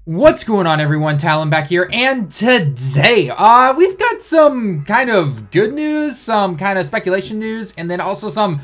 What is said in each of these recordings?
What's going on, everyone? Talon back here, and today we've got some kind of good news, some kind of speculation news, and then also some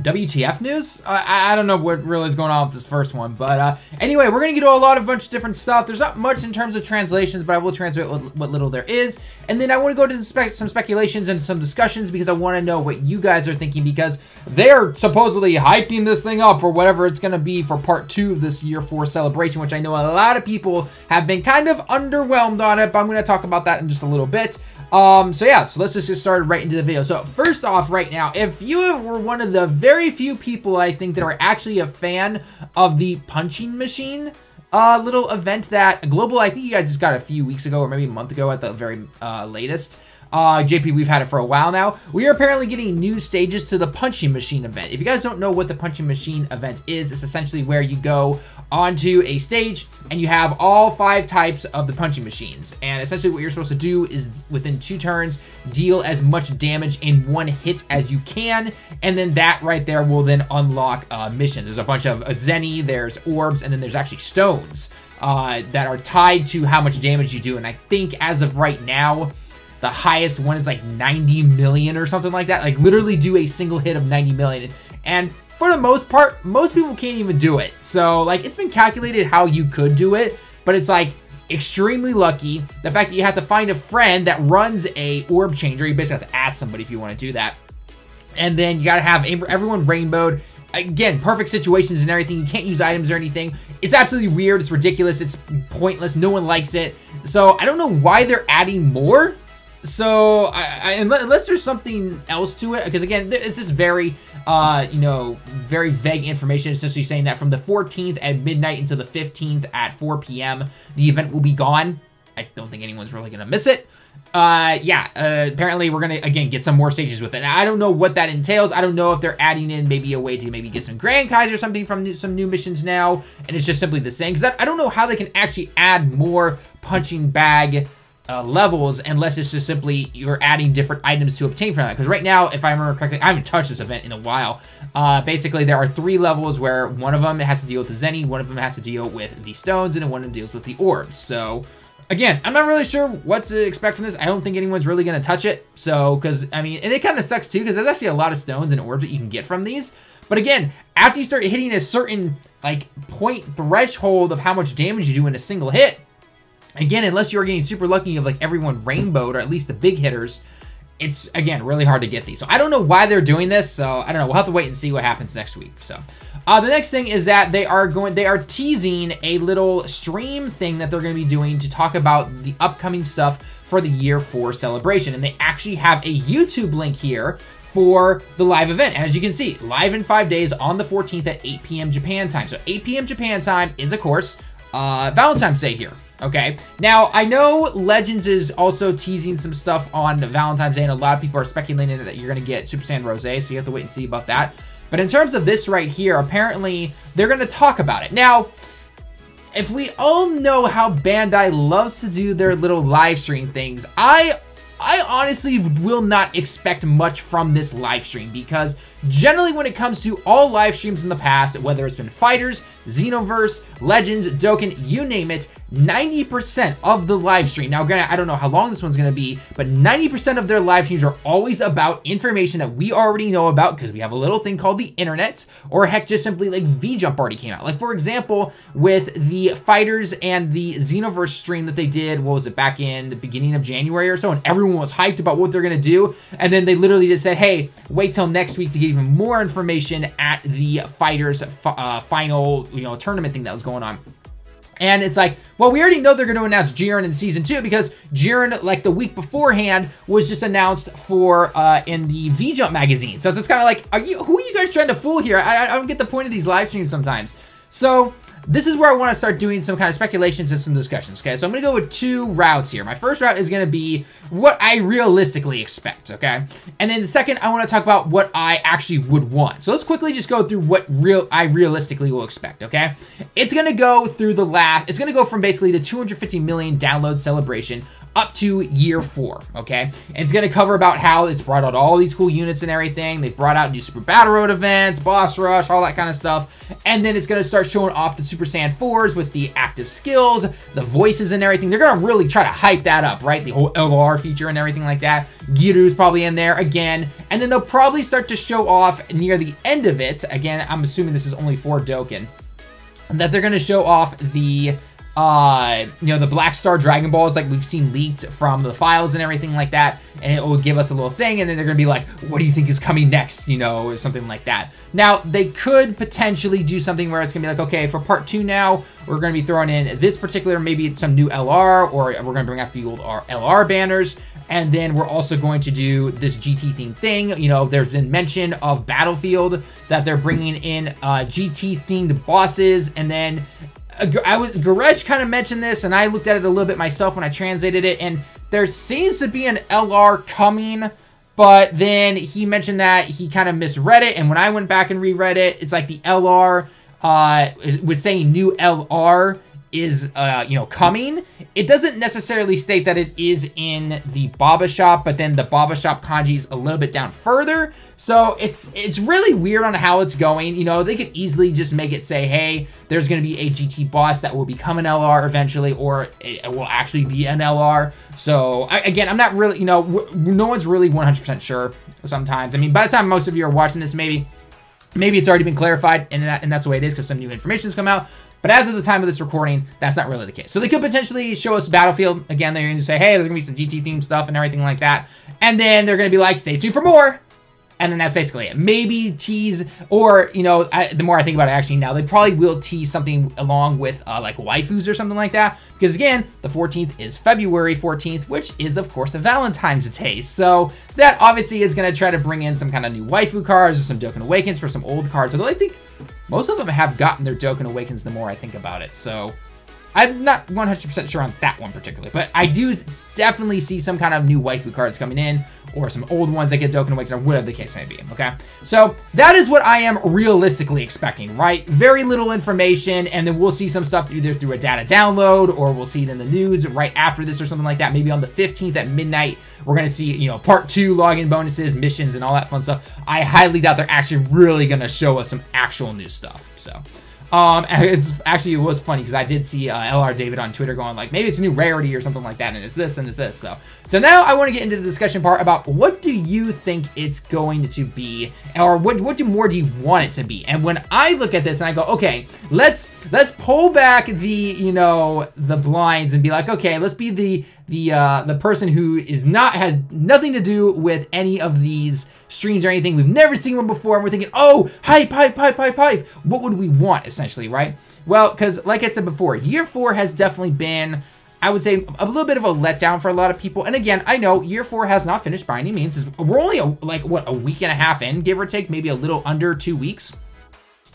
WTF news. I don't know what really is going on with this first one, but anyway, we're gonna get to a bunch of different stuff. There's not much in terms of translations, but I will translate what little there is, and then I want to go to some speculations and some discussions because I want to know what you guys are thinking, because they're supposedly hyping this thing up for whatever it's gonna be for part 2 of this year 4 celebration, which I know a lot of people have been kind of underwhelmed on it, but I'm gonna talk about that in just a little bit. So let's just get started right into the video. So first off, right now, if you were one of the very few people I think that are actually a fan of the punching machine little event that Global, I think you guys just got a few weeks ago or maybe a month ago at the very latest. JP, we've had it for a while now. We are apparently getting new stages to the punching machine event. If you guys don't know what the punching machine event is, it's essentially where you go onto a stage and you have all 5 types of the punching machines. And essentially what you're supposed to do is within 2 turns, deal as much damage in 1 hit as you can. And then that right there will then unlock missions. There's a bunch of Zenny, there's orbs, and then there's actually stones that are tied to how much damage you do. And I think as of right now, the highest one is like 90 million or something like that. Like literally do a single hit of 90 million. And for the most part, most people can't even do it. So like it's been calculated how you could do it, but it's like extremely lucky. The fact that you have to find a friend that runs a orb changer. You basically have to ask somebody if you want to do that. And then you got to have everyone rainbowed. Again, perfect situations and everything. You can't use items or anything. It's absolutely weird. It's ridiculous. It's pointless. No one likes it. So I don't know why they're adding more. So unless there's something else to it, because again, it's just very very vague information, essentially saying that from the 14th at midnight until the 15th at 4 p.m. the event will be gone. I don't think anyone's really gonna miss it. Apparently we're gonna again get some more stages with it. Now, I don't know what that entails. I don't know if they're adding in maybe a way to maybe get some Grand Kais or something from some new missions now, and it's just simply the same, because I don't know how they can actually add more punching bag levels unless it's just simply you're adding different items to obtain from that. Because right now, if I remember correctly, I haven't touched this event in a while. Basically, there are 3 levels where one of them has to deal with the Zenny, one of them has to deal with the stones, and then one of them deals with the orbs. So again, I'm not really sure what to expect from this. I don't think anyone's really going to touch it. So, because, I mean, and it kind of sucks too, because there's actually a lot of stones and orbs that you can get from these. But again, after you start hitting a certain, like, point threshold of how much damage you do in a single hit, again, unless you're getting super lucky of, like, everyone rainbowed, or at least the big hitters, it's, again, really hard to get these. So I don't know why they're doing this. So I don't know. We'll have to wait and see what happens next week. So the next thing is that they are teasing a little stream thing that they're going to be doing to talk about the upcoming stuff for the year 4 celebration. And they actually have a YouTube link here for the live event. And as you can see, live in 5 days on the 14th at 8 p.m. Japan time. So 8 p.m. Japan time is, of course, Valentine's Day here. Okay, now I know Legends is also teasing some stuff on Valentine's Day, and a lot of people are speculating that you're going to get Super Saiyan Rose, so you have to wait and see about that. But in terms of this right here, apparently they're going to talk about it. Now, if we all know how Bandai loves to do their little live stream things, I honestly will not expect much from this live stream, because generally when it comes to all live streams in the past, whether it's been Fighters, Xenoverse, Legends, Dokkan, you name it, 90% of the live stream, now granted, I don't know how long this one's going to be, but 90% of their live streams are always about information that we already know about, because we have a little thing called the internet, or heck, just simply like V-Jump already came out. Like, for example, with the Fighters and the Xenoverse stream that they did, what was it, back in the beginning of January or so, and everyone was hyped about what they're going to do, and then they literally just said, hey, wait till next week to get even more information at the Fighters final, tournament thing that was going on. And it's like, well, we already know they're going to announce Jiren in Season 2, because Jiren, like the week beforehand, was just announced for in the V-Jump magazine. So it's just kind of like, who are you guys trying to fool here? I don't get the point of these live streams sometimes. So this is where I want to start doing some kind of speculations and some discussions, okay? So I'm going to go with 2 routes here. My first route is going to be what I realistically expect, okay? And then the second, I want to talk about what I actually would want. So let's quickly just go through what I realistically will expect, okay? It's going to go through it's going to go from basically the 250 million download celebration up to year 4, okay? And it's going to cover about how it's brought out all these cool units and everything. They've brought out new Super Battle Road events, Boss Rush, all that kind of stuff. And then it's going to start showing off the Super Saiyan 4s with the active skills, the voices and everything. They're going to really try to hype that up, right? The whole LR feature and everything like that. Giru's probably in there again. And then they'll probably start to show off near the end of it. Again, I'm assuming this is only for Dokkan. That they're going to show off the you know, the Black Star Dragon Balls like we've seen leaked from the files and everything like that, and it will give us a little thing, and then they're gonna be like, what do you think is coming next, you know, or something like that. Now, they could potentially do something where it's gonna be like, okay, for part 2 now, we're gonna be throwing in this particular, maybe some new LR, or we're gonna bring out the old LR banners, and then we're also going to do this GT themed thing. You know, there's been mention of Battlefield, that they're bringing in GT themed bosses, and then Garesh kind of mentioned this, and I looked at it a little bit myself when I translated it, and there seems to be an LR coming, but then he mentioned that he kind of misread it, and when I went back and reread it, it's like the LR was saying new LR is, you know, coming. It doesn't necessarily state that it is in the Baba Shop, but then the Baba Shop kanji's a little bit down further. So it's really weird on how it's going. You know, they could easily just make it say, hey, there's going to be a GT boss that will become an LR eventually, or it will actually be an LR. So again, I'm not really, you know, no one's really 100% sure sometimes. I mean, by the time most of you are watching this, maybe it's already been clarified, and that's the way it is because some new information has come out. But as of the time of this recording, that's not really the case. So they could potentially show us Battlefield. Again, they're going to say, hey, there's going to be some GT-themed stuff and everything like that. And then they're going to be like, stay tuned for more. And then that's basically it. Maybe tease, or, you know, the more I think about it actually now, they probably will tease something along with like waifus or something like that. Because again, the 14th is February 14th, which is, of course, the Valentine's Day. So that obviously is going to try to bring in some kind of new waifu cards or some Dokkan Awakens for some old cards. Although I think most of them have gotten their Dokkan Awakens the more I think about it. So I'm not 100% sure on that one particularly, but I do definitely see some kind of new waifu cards coming in, or some old ones that get Dokkan Awakens, or whatever the case may be, okay? So that is what I am realistically expecting, right? Very little information, and then we'll see some stuff either through a data download, or we'll see it in the news right after this or something like that. Maybe on the 15th at midnight, we're gonna see, you know, part 2 login bonuses, missions, and all that fun stuff. I highly doubt they're actually really gonna show us some actual new stuff, so. It's actually, it was funny because I did see LR David on Twitter going like, maybe it's a new rarity or something like that, and it's this and it's this. So now I want to get into the discussion part about what do you think it's going to be, or what more do you want it to be? And when I look at this and I go, okay, let's pull back the, you know, the blinds and be like, okay, let's be the person who has nothing to do with any of these streams or anything. We've never seen one before, and we're thinking, oh, hype. What would we want, essentially, right? Well, because like I said before, year 4 has definitely been, I would say, a little bit of a letdown for a lot of people. And again, I know year 4 has not finished by any means. We're only like what, a week and a half in, give or take, maybe a little under 2 weeks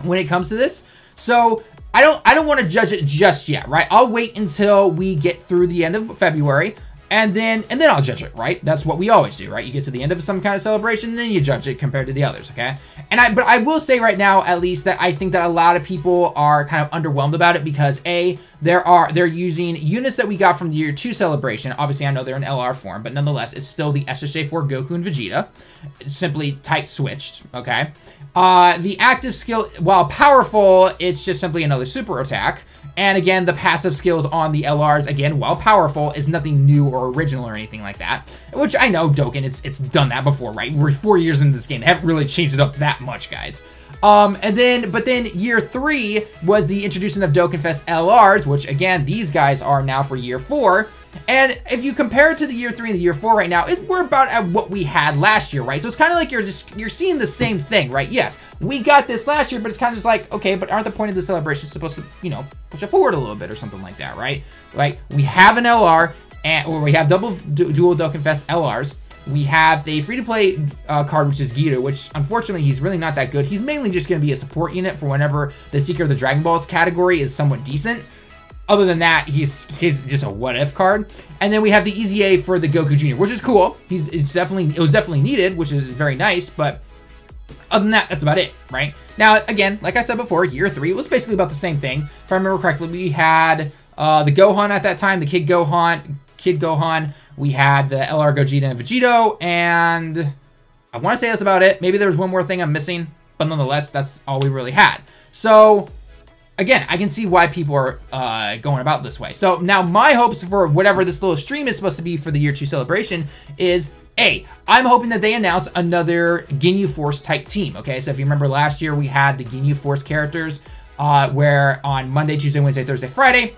when it comes to this. So I don't want to judge it just yet, right? I'll wait until we get through the end of February, and then I'll judge it, right? That's what we always do, right? You get to the end of some kind of celebration, and then you judge it compared to the others, okay? But I will say right now, at least, that I think that a lot of people are kind of underwhelmed about it because A, they're using units that we got from the year 2 celebration. Obviously, I know they're in LR form, but nonetheless, it's still the SSJ4 Goku and Vegeta. It's simply type switched, okay? The active skill, while powerful, it's just simply another super attack. And again, the passive skills on the LRs, again, while powerful, is nothing new or original or anything like that. Which I know Dokkan, it's done that before, right? We're 4 years into this game. They haven't really changed it up that much, guys. But then year 3 was the introduction of Dokkan Fest LRs, which again, these guys are now for year 4. And if you compare it to the year 3 and the year 4 right now, we're about at what we had last year, right? So it's kind of like you're seeing the same thing, right? Yes, we got this last year, but it's kind of just like, okay, but aren't the point of the celebration supposed to, you know, push it forward a little bit or something like that, right? Like, we have an LR, or we have dual Dokkan Fest LRs. We have the free-to-play card, which is Giru, which, unfortunately, he's really not that good. He's mainly just going to be a support unit for whenever the Seeker of the Dragon Balls category is somewhat decent. Other than that, he's just a what-if card. And then we have the EZA for the Goku Jr., which is cool. It was definitely needed, which is very nice, but other than that, that's about it, right? Now, again, like I said before, year 3 was basically about the same thing. If I remember correctly, we had the Gohan at that time, the Kid Gohan, Kid Gohan. We had the LR Gogeta and Vegito, and I want to say that's about it. Maybe there was one more thing I'm missing, but nonetheless, that's all we really had. So again, I can see why people are going about this way. So now my hopes for whatever this little stream is supposed to be for the year 2 celebration is, I'm hoping that they announce another Ginyu Force type team, okay? So if you remember last year, we had the Ginyu Force characters where on Monday, Tuesday, Wednesday, Thursday, Friday,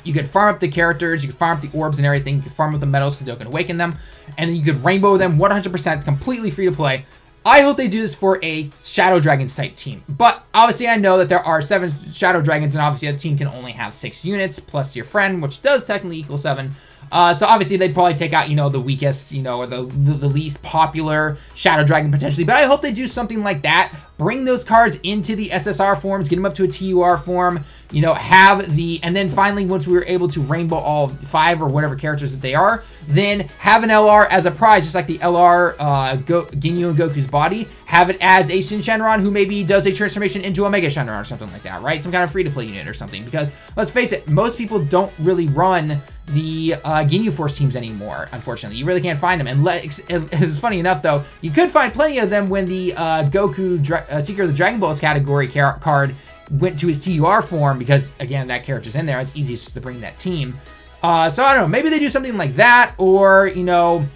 you could farm up the characters, you could farm up the orbs and everything, you could farm up the medals to Dokkan Awaken them, and then you could rainbow them 100%, completely free to play. I hope they do this for a Shadow Dragons type team, but obviously I know that there are 7 Shadow Dragons, and obviously a team can only have 6 units, plus your friend, which does technically equal 7. So obviously they'd probably take out, you know, the weakest, you know, or the least popular Shadow Dragon potentially. But I hope they do something like that. Bring those cards into the SSR forms, get them up to a TUR form, you know, and then finally, once we were able to rainbow all 5 or whatever characters that they are, then have an LR as a prize, just like the LR Ginyu and Goku's body. Have it as a Shin Shenron who maybe does a transformation into a Mega Shenron or something like that, right? Some kind of free-to-play unit or something. Because let's face it, most people don't really run the Ginyu Force teams anymore, unfortunately. You really can't find them. And it's funny enough, though, you could find plenty of them when the Goku Seeker of the Dragon Balls category card went to his TUR form, because, again, that character's in there. It's easy just to bring that team. So, I don't know. Maybe they do something like that, or, you know,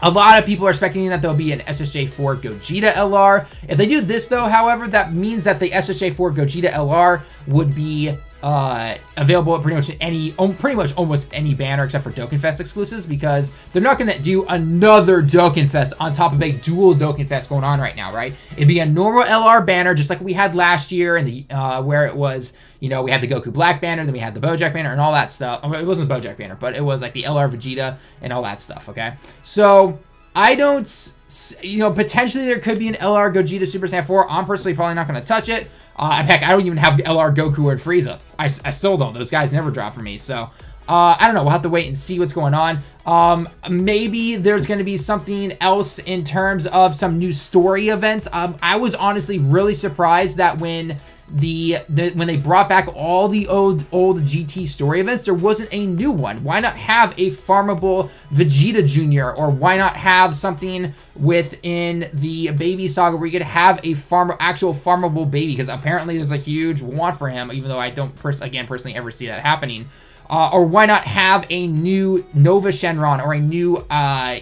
a lot of people are speculating that there'll be an SSJ4 Gogeta LR. If they do this, though, however, that means that the SSJ4 Gogeta LR would be available at pretty much almost any banner except for Dokkan Fest exclusives, because they're not going to do another Dokkan Fest on top of a dual Dokkan Fest going on right now, right? It'd be a normal LR banner, just like we had last year, and the where it was, you know, we had the Goku Black banner, then we had the Bojack banner and all that stuff. It wasn't the Bojack banner, but it was like the LR Vegeta and all that stuff, okay? So I don't, you know, potentially there could be an LR Gogeta Super Saiyan 4. I'm personally probably not going to touch it. Heck, I don't even have LR Goku or Frieza. I still don't. Those guys never drop for me. So, I don't know. We'll have to wait and see what's going on. Maybe there's going to be something else in terms of some new story events. I was honestly really surprised that when when they brought back all the old GT story events, there wasn't a new one. Why not have a farmable Vegeta Jr., or why not have something within the Baby Saga where you could have a actual farmable baby? Because apparently there's a huge want for him, even though I don't personally ever see that happening. Or why not have a new Nova Shenron, or a new,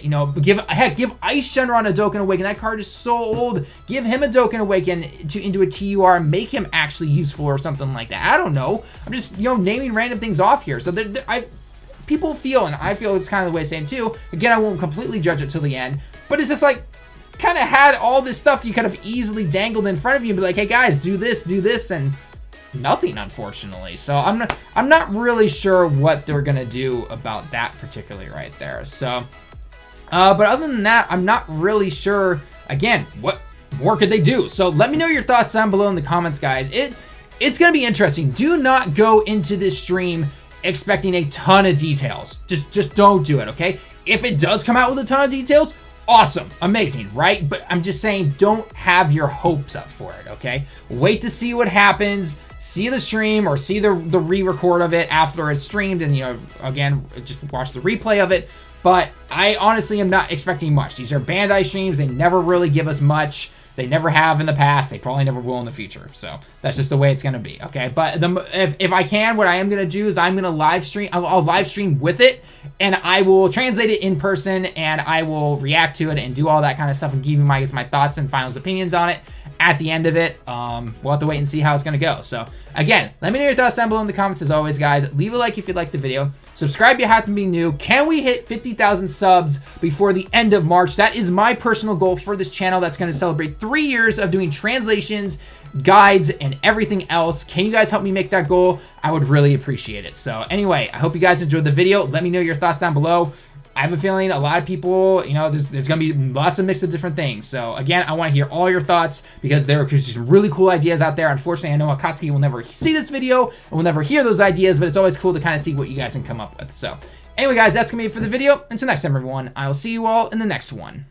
you know, give Ice Shenron a Dokkan Awaken. That card is so old. Give him a Dokkan Awaken into a TUR and make him actually useful or something like that. I don't know. I'm just, you know, naming random things off here. So people feel, and I feel it's kind of the way same too. Again, I won't completely judge it till the end, but it's just like, kind of had all this stuff you could have easily dangled in front of you and be like, hey guys, do this, and nothing, unfortunately. So I'm not really sure what they're gonna do about that particularly right there. So but other than that, I'm not really sure, again, what more could they do. So let me know your thoughts down below in the comments, guys. It's gonna be interesting. Do not go into this stream expecting a ton of details. Just don't do it, okay? If it does come out with a ton of details, awesome, amazing, right? But I'm just saying, don't have your hopes up for it, okay? Wait to see what happens. See the stream, or see the re-record of it after it's streamed, and, you know, again, just watch the replay of it. But I honestly am not expecting much. These are Bandai streams. They never really give us much. They never have in the past. They probably never will in the future. So that's just the way it's going to be, okay? But if I can, what I am going to do is I'm going to live stream. I'll live stream with it, and I will translate it in person, and I will react to it and do all that kind of stuff and give you my thoughts and final opinions on it at the end of it. We'll have to wait and see how it's going to go. So again, let me know your thoughts down below in the comments as always, guys. Leave a like if you liked the video. Subscribe if you happen to be new. Can we hit 50,000 subs before the end of March? That is my personal goal for this channel. That's going to celebrate 3 years of doing translations, guides, and everything else. Can you guys help me make that goal? I would really appreciate it. So anyway, I hope you guys enjoyed the video. Let me know your thoughts down below. I have a feeling a lot of people, you know, there's going to be lots of mix of different things. So again, I want to hear all your thoughts, because there are some really cool ideas out there. Unfortunately, I know Akatsuki will never see this video and will never hear those ideas, but it's always cool to kind of see what you guys can come up with. So anyway, guys, that's going to be it for the video. Until next time, everyone, I will see you all in the next one.